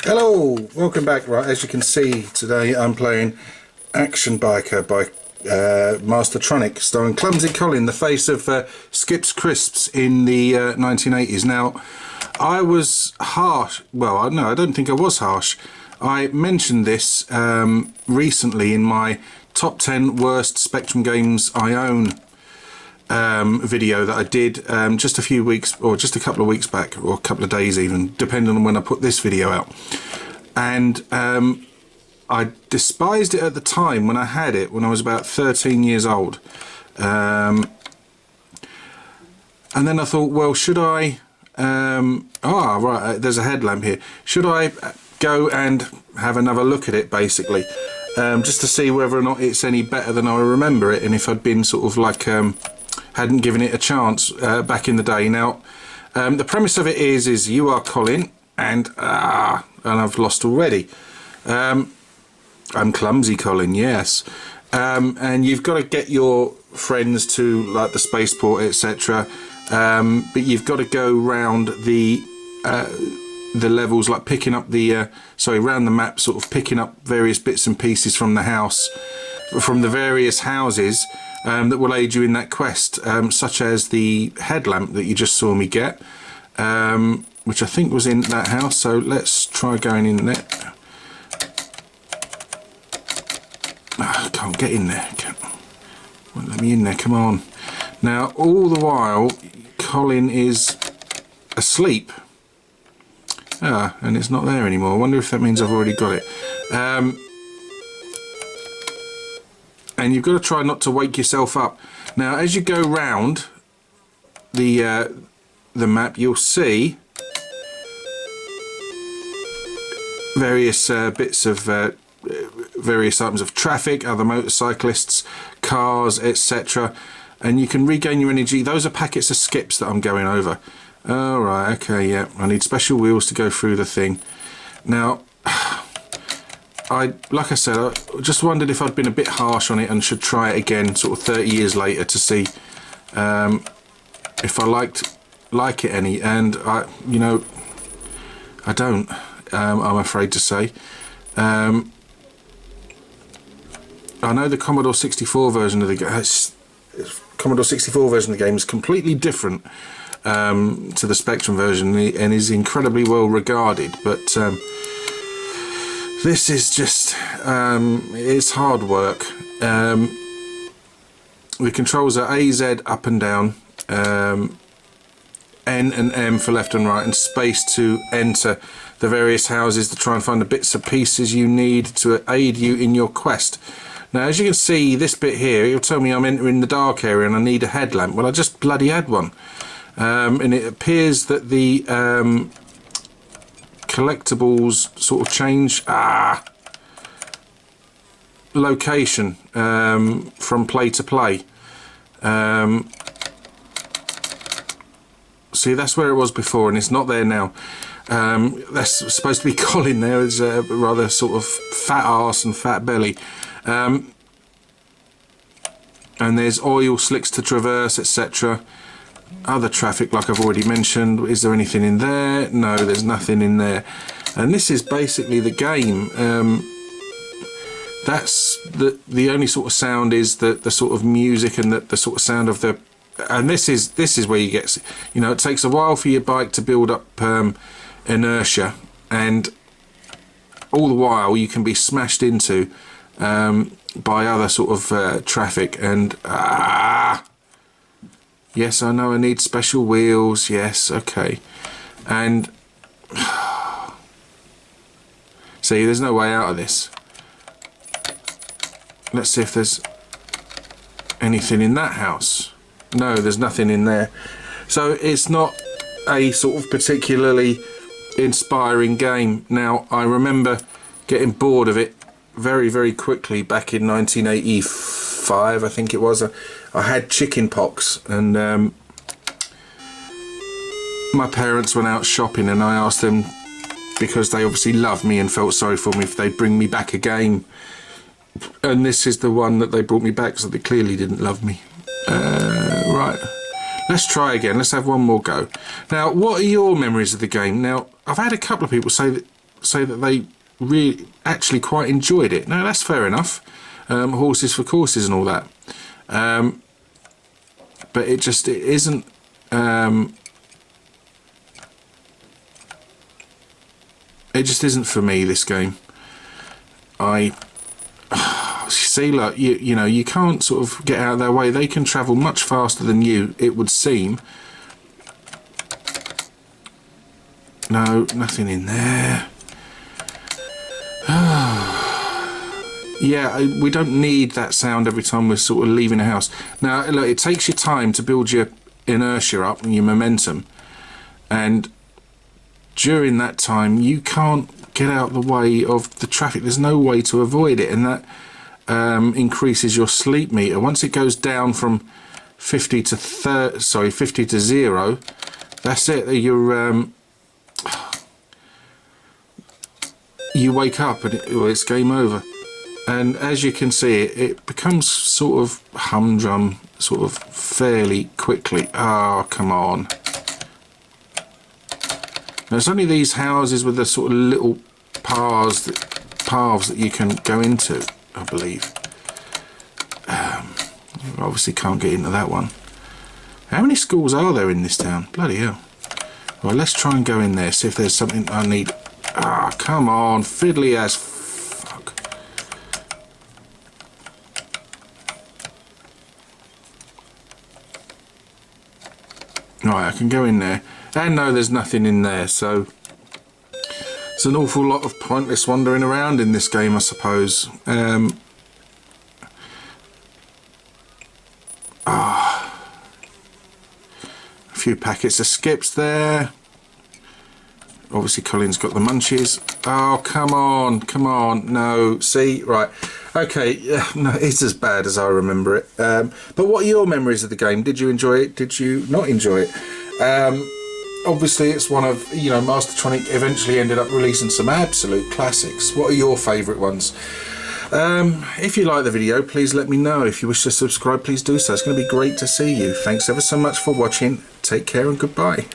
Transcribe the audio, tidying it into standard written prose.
Hello, welcome back. Right, as you can see today I'm playing Action Biker by Mastertronic, starring Clumsy Colin, the face of Skips Crisps in the 1980s. Now, I was harsh. Well, no, I don't think I was harsh. I mentioned this recently in my top 10 worst Spectrum games I own video that I did just a few weeks, or just a couple of weeks back, or a couple of days even, depending on when I put this video out. And I despised it at the time when I had it, when I was about 13 years old. And then I thought, well, should I... right, there's a headlamp here. Should I go and have another look at it, basically? Just to see whether or not it's any better than I remember it, and if I'd been sort of like... hadn't given it a chance back in the day. Now, the premise of it is you are Colin, and I've lost already. I'm Clumsy Colin, yes. And you've got to get your friends to like the spaceport, etc. But you've got to go round the levels, like picking up the round the map, sort of picking up various bits and pieces from the house, from the various houses. That will aid you in that quest, such as the headlamp that you just saw me get, which I think was in that house. So let's try going in there. I can't get in there. Won't let me in there. Come on. Now, all the while, Colin is asleep. And it's not there anymore. I wonder if that means I've already got it. And you've got to try not to wake yourself up. Now, as you go round the map, you'll see various bits of various items of traffic, other motorcyclists, cars, etc. And you can regain your energy. Those are packets of skips that I'm going over. All right, okay, yeah. I need special wheels to go through the thing. Now, like I said, I just wondered if I'd been a bit harsh on it and should try it again sort of 30 years later to see if I like it any. And I don't, I'm afraid to say. I know the Commodore 64 version of the game, Commodore 64 version of the game is completely different to the Spectrum version and is incredibly well regarded, but this is just, it's hard work. The controls are A, Z, up and down, N and M for left and right, and space to enter the various houses to try and find the bits and pieces you need to aid you in your quest. Now, as you can see, this bit here, it'll tell me I'm entering the dark area and I need a headlamp. Well, I just bloody had one. And it appears that the collectibles sort of change location from play to play. See, that's where it was before and it's not there now. That's supposed to be Colin there, is a rather sort of fat arse and fat belly. And there's oil slicks to traverse, etc. Other traffic, like I've already mentioned. Is there anything in there? No, there's nothing in there. And this is basically the game. That's the only sort of sound is the sort of music and the sort of sound of the. And this is where you get. You know, it takes a while for your bike to build up inertia, and all the while you can be smashed into by other sort of traffic and. Yes, I know I need special wheels. Yes, okay. And see, there's no way out of this. Let's see if there's anything in that house. No, there's nothing in there. So it's not a sort of particularly inspiring game. Now, I remember getting bored of it very, very quickly back in 1985, I think it was. I had chicken pox and my parents went out shopping and I asked them, because they obviously loved me and felt sorry for me, if they'd bring me back a game. And this is the one that they brought me back, so they clearly didn't love me. Right, let's try again. Let's have one more go. Now, what are your memories of the game? Now, I've had a couple of people say that say that they really actually quite enjoyed it. Now that's fair enough, horses for courses and all that, but it isn't it just isn't for me, this game. See, look, you know, you can't sort of get out of their way. They can travel much faster than you, it would seem. No, nothing in there. Yeah, we don't need that sound every time we're sort of leaving a house. Now, look, it takes you time to build your inertia up and your momentum, and during that time you can't get out the way of the traffic. There's no way to avoid it, and that increases your sleep meter. Once it goes down from 50 to 0, that's it. You wake up and it's game over. And as you can see, it becomes sort of humdrum sort of fairly quickly. Oh, come on. Now, it's only these houses with the sort of little paths that you can go into, I believe. Obviously can't get into that one. How many schools are there in this town? Bloody hell. Well, let's try and go in there, see if there's something I need. Ah, come on, fiddly as fuck. Right, I can go in there. And no, there's nothing in there, so it's an awful lot of pointless wandering around in this game, I suppose. A few packets of skips there. Obviously Colin's got the munchies. Oh, come on, no, see, right, okay, no, it's as bad as I remember it. But what are your memories of the game? Did you enjoy it? Did you not enjoy it? Obviously it's one of, you know, Mastertronic eventually ended up releasing some absolute classics. What are your favourite ones? If you like the video, please let me know. If you wish to subscribe, please do so. It's going to be great to see you. Thanks ever so much for watching. Take care and goodbye.